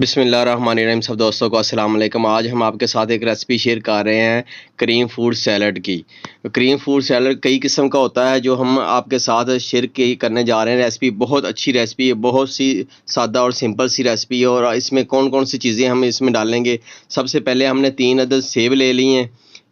बिस्मिल्लाहिर्रहमानिर्रहीम। सब दोस्तों को अस्सलाम वालेकुम। आज हम आपके साथ एक रेसिपी शेयर कर रहे हैं क्रीम फूड सैलड की। क्रीम फूड सैलड कई किस्म का होता है जो हम आपके साथ शेयर करने जा रहे हैं। रेसिपी बहुत अच्छी रेसिपी है, बहुत सी सादा और सिंपल सी रेसिपी है। और इसमें कौन कौन सी चीज़ें हम इसमें डालेंगे। सबसे पहले हमने 3 अदद सेब ले लिए हैं।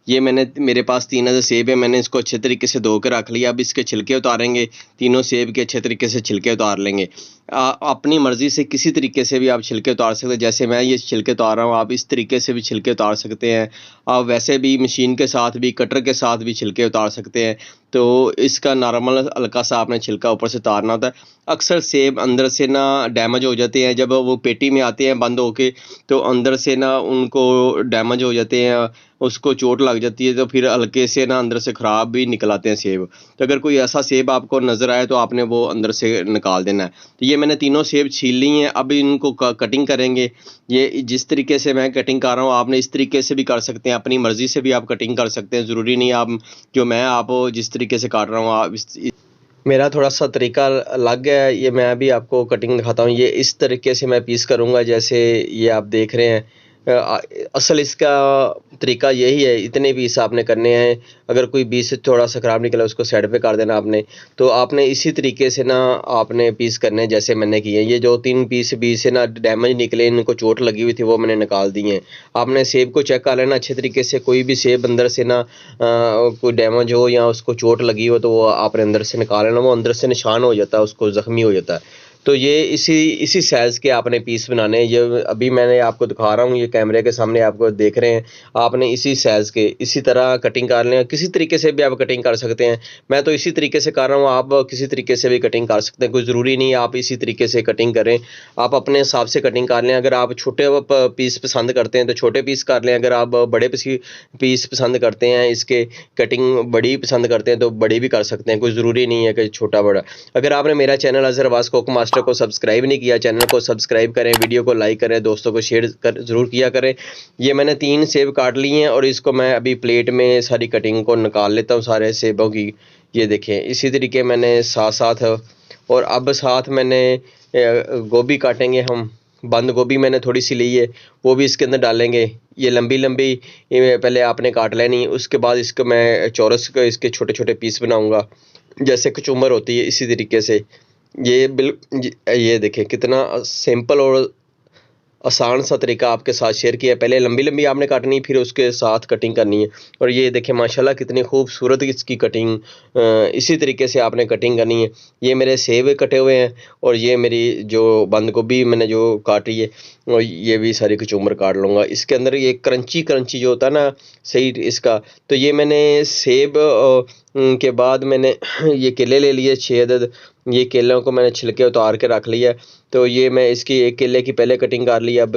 ये मेरे पास 3 अदद सेब है। मैंने इसको अच्छे तरीके से धो कर रख लिया। अब इसके छिलके उतारेंगे। तीनों सेब के अच्छे तरीके से छिलके उतार लेंगे। अपनी मर्ज़ी से किसी तरीके से भी आप छिलके उतार सकते हैं। जैसे मैं ये छिलके उतार रहा हूँ, आप इस तरीके से भी छिलके उतार सकते हैं। आप वैसे भी मशीन के साथ भी, कटर के साथ भी छिलके उतार सकते हैं। तो इसका नॉर्मल हल्का सा आपने छिलका ऊपर से उतारना होता है। अक्सर सेब अंदर से ना डैमेज हो जाते हैं जब वो पेटी में आते हैं बंद होके, तो अंदर से ना उनको डैमेज हो जाते हैं, उसको चोट लग जाती है, तो फिर हल्के से ना अंदर से ख़राब भी निकल आते हैं सेब। तो अगर कोई ऐसा सेब आपको नज़र आए तो आपने वो अंदर से निकाल देना है। तो ये मैंने तीनों सेब छील ली हैं। अब इनको कटिंग करेंगे। ये जिस तरीके से मैं कटिंग कर रहा हूँ, आपने इस तरीके से भी कर सकते हैं। अपनी मर्ज़ी से भी आप कटिंग कर सकते हैं। ज़रूरी नहीं आप आप जिस तरीके से काट रहा हूँ आप मेरा थोड़ा-सा तरीका अलग है। ये मैं भी आपको कटिंग दिखाता हूँ। ये इस तरीके से मैं पीस करूँगा जैसे ये आप देख रहे हैं। असल इसका तरीका यही है, इतने पीस आपने करने हैं। अगर कोई पीस थोड़ा-सा ख़राब निकला उसको साइड पे कर देना आपने। तो आपने इसी तरीके से ना आपने पीस करने हैं जैसे मैंने किए। ये जो 3 पीस बीच से ना डैमेज निकले, इनको चोट लगी हुई थी, वो मैंने निकाल दी हैं। आपने सेब को चेक कर लेना अच्छे तरीके से। कोई भी सेब अंदर से ना कोई डैमेज हो या उसको चोट लगी हो तो वो आपने अंदर से निकाल लेना। वो अंदर से निशान हो जाता है, उसको ज़ख्मी हो जाता है। तो ये इसी इसी साइज़ के आपने पीस बनाने हैं। ये अभी मैंने आपको दिखा रहा हूँ, ये कैमरे के सामने आपको देख रहे हैं। आपने इसी साइज़ के इसी तरह कटिंग कर लें। किसी तरीके से भी आप कटिंग कर सकते हैं। मैं तो इसी तरीके से कर रहा हूँ, आप किसी तरीके से भी कटिंग कर सकते हैं। कोई ज़रूरी नहीं है आप इसी तरीके से कटिंग करें। आप अपने हिसाब से कटिंग कर लें। अगर आप छोटे पीस पसंद करते हैं तो छोटे पीस कर लें। अगर आप बड़े पीस पसंद करते हैं, इसके कटिंग बड़ी पसंद करते हैं तो बड़ी भी कर सकते हैं। कोई ज़रूरी नहीं है कि छोटा बड़ा। अगर आपने मेरा channel Azhar Abbas cook master को सब्सक्राइब नहीं किया, चैनल को सब्सक्राइब करें, वीडियो को लाइक करें, दोस्तों को शेयर ज़रूर किया करें। ये मैंने 3 सेब काट लिए हैं और इसको मैं अभी प्लेट में सारी कटिंग को निकाल लेता हूँ सारे सेबों की। ये देखें इसी तरीके मैंने साथ-साथ, और अब साथ मैंने गोभी काटेंगे हम। बंद गोभी मैंने थोड़ी सी ली है, वो भी इसके अंदर डालेंगे। ये लंबी-लंबी पहले आपने काट लेनी, उसके बाद इसको मैं चौरस के इसके छोटे-छोटे पीस बनाऊँगा। जैसे कचुम्बर होती है इसी तरीके से। ये देखें कितना सिंपल और आसान सा तरीका आपके साथ शेयर किया है। पहले लंबी-लंबी आपने काटनी, फिर उसके साथ कटिंग करनी है। और ये देखें माशाल्लाह कितनी खूबसूरत इसकी कटिंग, इसी तरीके से आपने कटिंग करनी है। ये मेरे सेब कटे हुए हैं और ये मेरी जो बंद गोभी मैंने जो काटी है, और ये भी सारी कचुम्बर काट लूँगा। इसके अंदर ये क्रंची जो होता है ना सही इसका, तो ये मैंने सेब के बाद मैंने ये केले ले लिए 6 अदद। ये केलों को मैंने छिलके उतार के रख लिया। तो ये मैं इसकी एक केले की पहले कटिंग कर ली, अब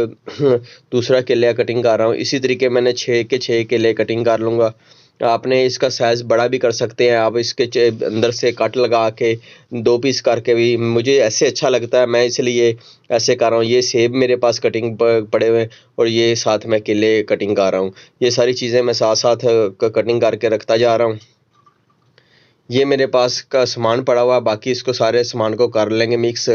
दूसरा केला कटिंग कर रहा हूँ। इसी तरीके मैंने 6 के 6 केले कटिंग कर लूँगा। आपने इसका साइज़ बड़ा भी कर सकते हैं। आप इसके अंदर से कट लगा के 2 पीस करके भी, मुझे ऐसे अच्छा लगता है, मैं इसलिए ऐसे कर रहा हूँ। ये सेब मेरे पास कटिंग पड़े हुए हैं और ये साथ मैं केले कटिंग कर रहा हूँ। ये सारी चीज़ें मैं साथ-साथ कटिंग करके रखता जा रहा हूँ। ये मेरे पास का सामान पड़ा हुआ है, बाकी इसको सारे सामान को कर लेंगे मिक्स।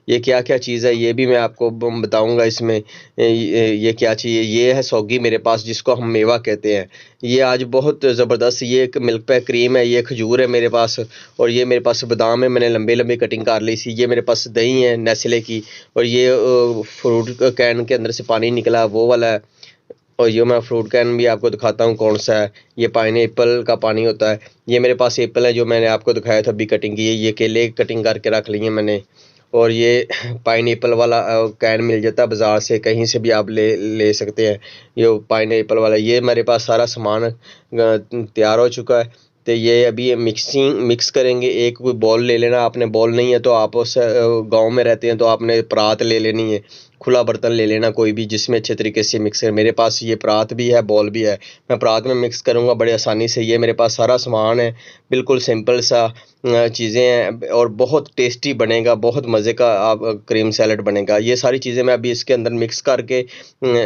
ये क्या-क्या चीज़ है ये भी मैं आपको बताऊँगा इसमें। ये क्या चीज़ है, ये है सौगी मेरे पास जिसको हम मेवा कहते हैं। ये आज बहुत ज़बरदस्त, ये एक मिल्क पैक क्रीम है, ये खजूर है मेरे पास, और ये मेरे पास बादाम है, मैंने लंबी-लंबी कटिंग कर ली थी। ये मेरे पास दही है नेस्ले की, और ये फ्रूट कैन के अंदर से पानी निकला वो वाला है। और ये मैं फ्रूट कैन भी आपको दिखाता हूँ कौन सा है। ये पाइनएप्पल का पानी होता है। ये मेरे पास एप्पल है जो मैंने आपको दिखाया था अभी कटिंग की है। ये केले कटिंग करके रख लिए मैंने। और ये पाइनएप्पल वाला कैन मिल जाता है बाज़ार से, कहीं से भी आप ले सकते हैं। ये पाइनएप्पल वाला, ये मेरे पास सारा सामान तैयार हो चुका है। तो ये अभी मिक्स करेंगे। एक कोई बॉल ले लेना आपने, बॉल नहीं है तो आप उस गाँव में रहते हैं तो आपने परात ले लेनी है। खुला बर्तन ले लेना कोई भी जिसमें अच्छे तरीके से मिक्स है। मेरे पास ये परात भी है, बॉल भी है। मैं परात में मिक्स करूँगा बड़े आसानी से। ये मेरे पास सारा सामान है, बिल्कुल सिंपल सा चीज़ें हैं और बहुत टेस्टी बनेगा, बहुत मज़े का आप क्रीम सैलड बनेगा। ये सारी चीज़ें मैं अभी इसके अंदर मिक्स करके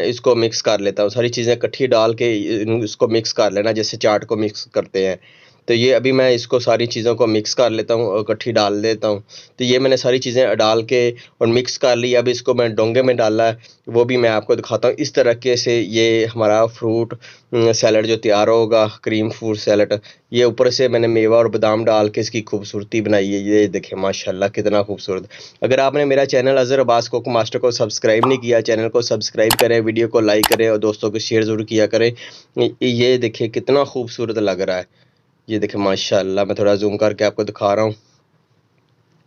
इसको मिक्स कर लेता हूँ। सारी चीज़ें इकट्ठी डाल के इसको मिक्स कर लेना जैसे चाट को मिक्स करते हैं। तो ये अभी मैं इसको सारी चीज़ों को मिक्स कर लेता हूँ और इकट्ठी डाल देता हूँ। तो ये मैंने सारी चीज़ें डाल के और मिक्स कर ली। अब इसको मैं डोंगे में डाला है, वो भी मैं आपको दिखाता हूँ। इस तरीके से ये हमारा फ्रूट सैलड जो तैयार होगा, क्रीम फ्रूट सैलड। ये ऊपर से मैंने मेवा और बादाम डाल के इसकी खूबसूरती बनाई है। ये देखें माशाल्लाह कितना खूबसूरत। अगर आपने मेरा channel Azhar Abbas cook master को सब्सक्राइब नहीं किया, चैनल को सब्सक्राइब करें, वीडियो को लाइक करें और दोस्तों को शेयर ज़रूर किया करें। ये देखिए कितना खूबसूरत लग रहा है। ये देखें माशाल्लाह, मैं थोड़ा जूम करके आपको दिखा रहा हूँ।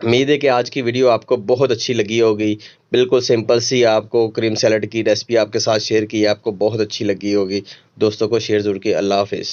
उम्मीद है कि आज की वीडियो आपको बहुत अच्छी लगी होगी। बिल्कुल सिंपल सी आपको क्रीम सैलड की रेसिपी आपके साथ शेयर की, आपको बहुत अच्छी लगी होगी। दोस्तों को शेयर ज़रूर किया। अल्लाह हाफ़िज़।